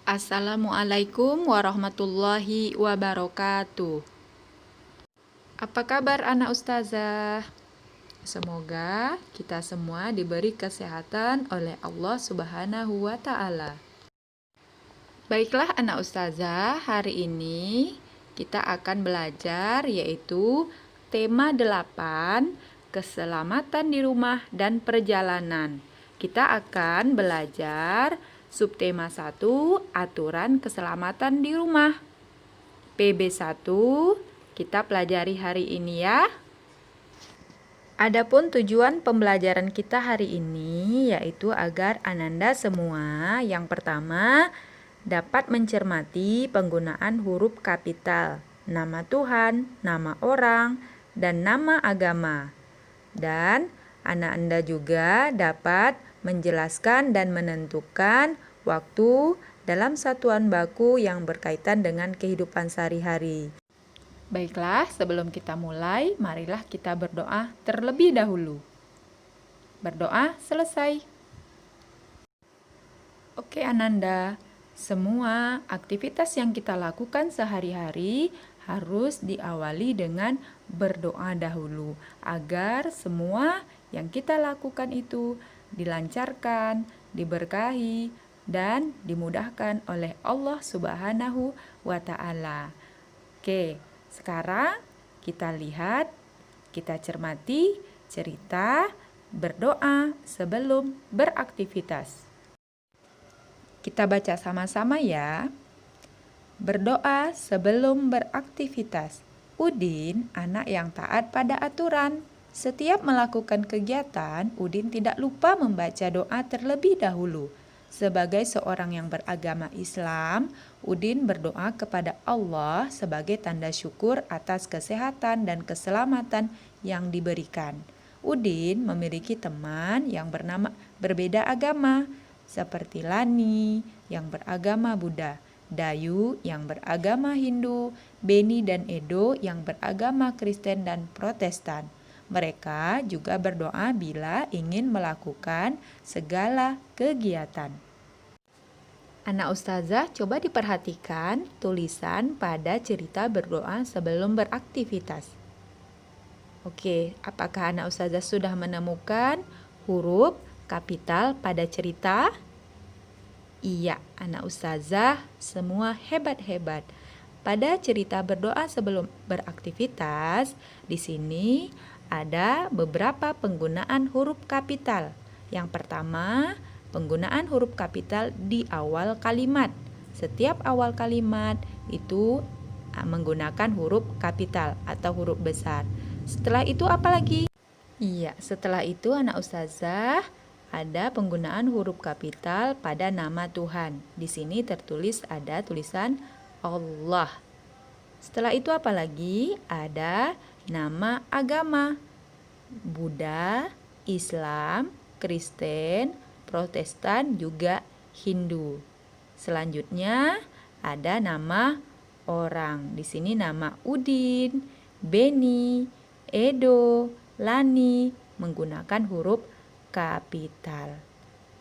Assalamualaikum warahmatullahi wabarakatuh. Apa kabar anak ustazah? Semoga kita semua diberi kesehatan oleh Allah Subhanahu wa Ta'ala. Baiklah anak ustazah, hari ini kita akan belajar yaitu tema 8, keselamatan di rumah dan perjalanan. Kita akan belajar subtema 1, aturan keselamatan di rumah. PB1 kita pelajari hari ini ya. Adapun tujuan pembelajaran kita hari ini yaitu agar Ananda semua yang pertama dapat mencermati penggunaan huruf kapital, nama Tuhan, nama orang, dan nama agama. Dan Anda juga dapat menjelaskan dan menentukan waktu dalam satuan baku yang berkaitan dengan kehidupan sehari-hari. Baiklah, sebelum kita mulai, marilah kita berdoa terlebih dahulu. Berdoa selesai. Oke Ananda, semua aktivitas yang kita lakukan sehari-hari harus diawali dengan berdoa dahulu agar semua yang kita lakukan itu dilancarkan, diberkahi, dan dimudahkan oleh Allah Subhanahu wa Ta'ala. Oke, sekarang kita lihat, kita cermati cerita berdoa sebelum beraktivitas. Kita baca sama-sama ya. Berdoa sebelum beraktivitas. Udin, anak yang taat pada aturan. Setiap melakukan kegiatan, Udin tidak lupa membaca doa terlebih dahulu. Sebagai seorang yang beragama Islam, Udin berdoa kepada Allah sebagai tanda syukur atas kesehatan dan keselamatan yang diberikan. Udin memiliki teman yang berbeda agama, seperti Lani yang beragama Buddha, Dayu yang beragama Hindu, Beni dan Edo yang beragama Kristen dan Protestan. Mereka juga berdoa bila ingin melakukan segala kegiatan. Anak ustazah, coba diperhatikan tulisan pada cerita berdoa sebelum beraktivitas. Oke, apakah anak ustazah sudah menemukan huruf kapital pada cerita? Iya, anak ustazah semua hebat-hebat. Pada cerita berdoa sebelum beraktivitas, di sini ada beberapa penggunaan huruf kapital. Yang pertama, penggunaan huruf kapital di awal kalimat. Setiap awal kalimat itu menggunakan huruf kapital atau huruf besar. Setelah itu apa lagi? Iya, setelah itu anak ustazah ada penggunaan huruf kapital pada nama Tuhan. Di sini tertulis ada tulisan Allah. Setelah itu apa lagi? Ada nama agama. Buddha, Islam, Kristen, Protestan, juga Hindu. Selanjutnya ada nama orang. Di sini nama Udin, Beni, Edo, Lani menggunakan huruf kapital.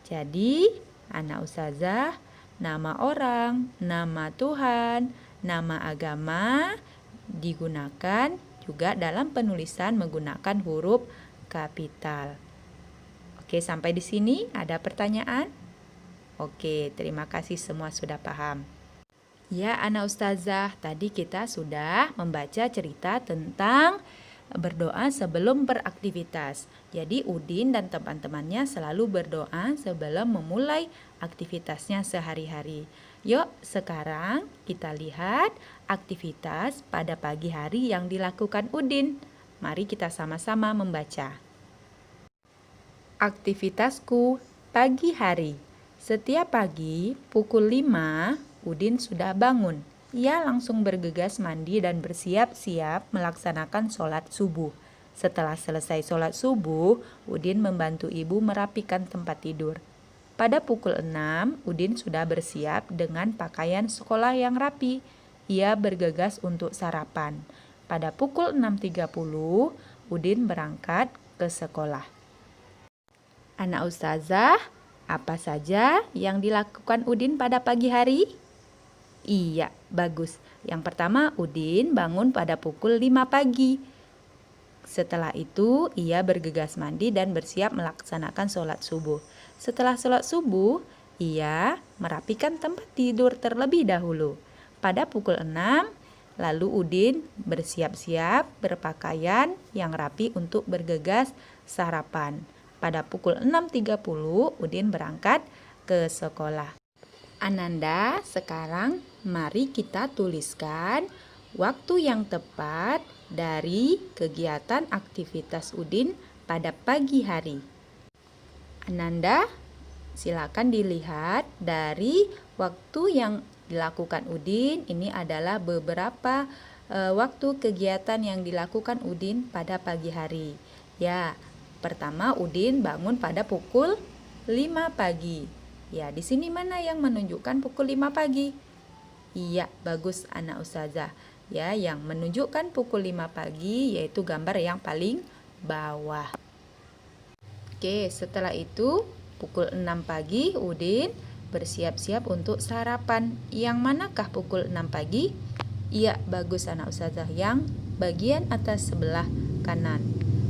Jadi, anak ustazah, nama orang, nama Tuhan, nama agama digunakan juga dalam penulisan menggunakan huruf kapital. Oke, sampai di sini ada pertanyaan? Oke, terima kasih semua sudah paham. Ya, anak ustazah, tadi kita sudah membaca cerita tentang berdoa sebelum beraktivitas. Jadi Udin dan teman-temannya selalu berdoa sebelum memulai aktivitasnya sehari-hari. Yuk sekarang kita lihat aktivitas pada pagi hari yang dilakukan Udin. Mari kita sama-sama membaca. Aktivitasku pagi hari. Setiap pagi pukul 5 Udin sudah bangun. Ia langsung bergegas mandi dan bersiap-siap melaksanakan sholat subuh. Setelah selesai sholat subuh, Udin membantu ibu merapikan tempat tidur. Pada pukul 6, Udin sudah bersiap dengan pakaian sekolah yang rapi. Ia bergegas untuk sarapan. Pada pukul 6.30, Udin berangkat ke sekolah. Anak ustazah, Apa saja yang dilakukan Udin pada pagi hari? Iya, bagus. Yang pertama, Udin bangun pada pukul 5 pagi. Setelah itu, ia bergegas mandi dan bersiap melaksanakan sholat subuh. Setelah sholat subuh, ia merapikan tempat tidur terlebih dahulu. Pada pukul 6, lalu Udin bersiap-siap berpakaian yang rapi untuk bergegas sarapan. Pada pukul 6.30, Udin berangkat ke sekolah. Ananda, sekarang mari kita tuliskan waktu yang tepat dari kegiatan aktivitas Udin pada pagi hari. Ananda, silakan dilihat dari waktu yang dilakukan Udin. Ini adalah beberapa waktu kegiatan yang dilakukan Udin pada pagi hari. Ya, pertama Udin bangun pada pukul 5 pagi. Ya, di sini mana yang menunjukkan pukul 5 pagi? Iya, bagus anak ustazah. Ya, yang menunjukkan pukul 5 pagi yaitu gambar yang paling bawah. Oke, setelah itu pukul 6 pagi Udin bersiap-siap untuk sarapan. Yang manakah pukul 6 pagi? Iya, bagus anak ustazah, yang bagian atas sebelah kanan.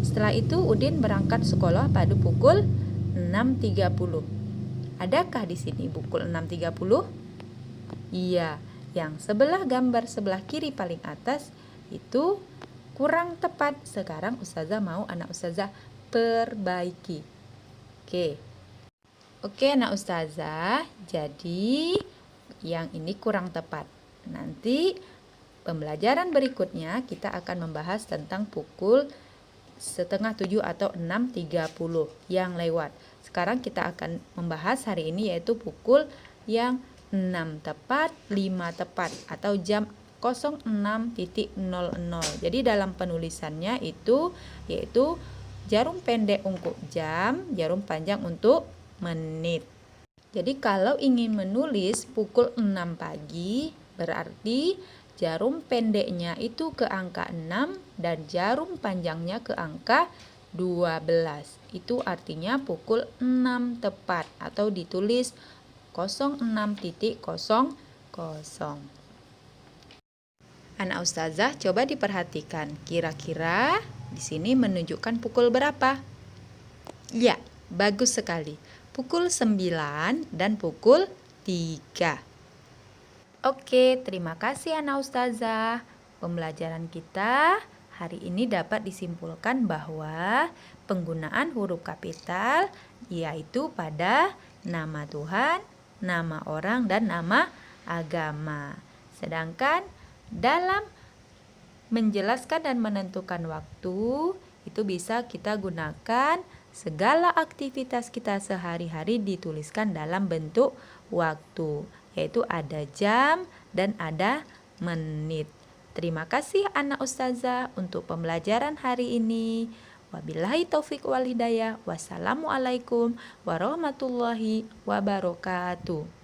Setelah itu Udin berangkat sekolah pada pukul 6.30. Adakah di sini pukul 6.30? Iya, yang sebelah gambar sebelah kiri paling atas itu kurang tepat. Sekarang ustazah mau anak ustazah perbaiki. Oke anak ustazah, jadi yang ini kurang tepat. Nanti pembelajaran berikutnya kita akan membahas tentang pukul 6.30 atau 6.30 yang lewat. Sekarang kita akan membahas hari ini yaitu pukul yang 6 tepat, 5 tepat atau jam 06.00. Jadi dalam penulisannya itu yaitu jarum pendek untuk jam, jarum panjang untuk menit. Jadi kalau ingin menulis pukul 6 pagi berarti jarum pendeknya itu ke angka 6 dan jarum panjangnya ke angka 12. Itu artinya pukul 6 tepat atau ditulis 06.00. Anak ustazah coba diperhatikan, kira-kira di sini menunjukkan pukul berapa? Ya, bagus sekali. Pukul 9 dan pukul 3. Oke, terima kasih anak ustazah. Pembelajaran kita hari ini dapat disimpulkan bahwa penggunaan huruf kapital yaitu pada nama Tuhan, nama orang, dan nama agama. Sedangkan dalam menjelaskan dan menentukan waktu itu bisa kita gunakan segala aktivitas kita sehari-hari dituliskan dalam bentuk waktu, yaitu ada jam dan ada menit. Terima kasih anak ustazah untuk pembelajaran hari ini. Wabillahi taufik wal hidayah. Wassalamualaikum warahmatullahi wabarakatuh.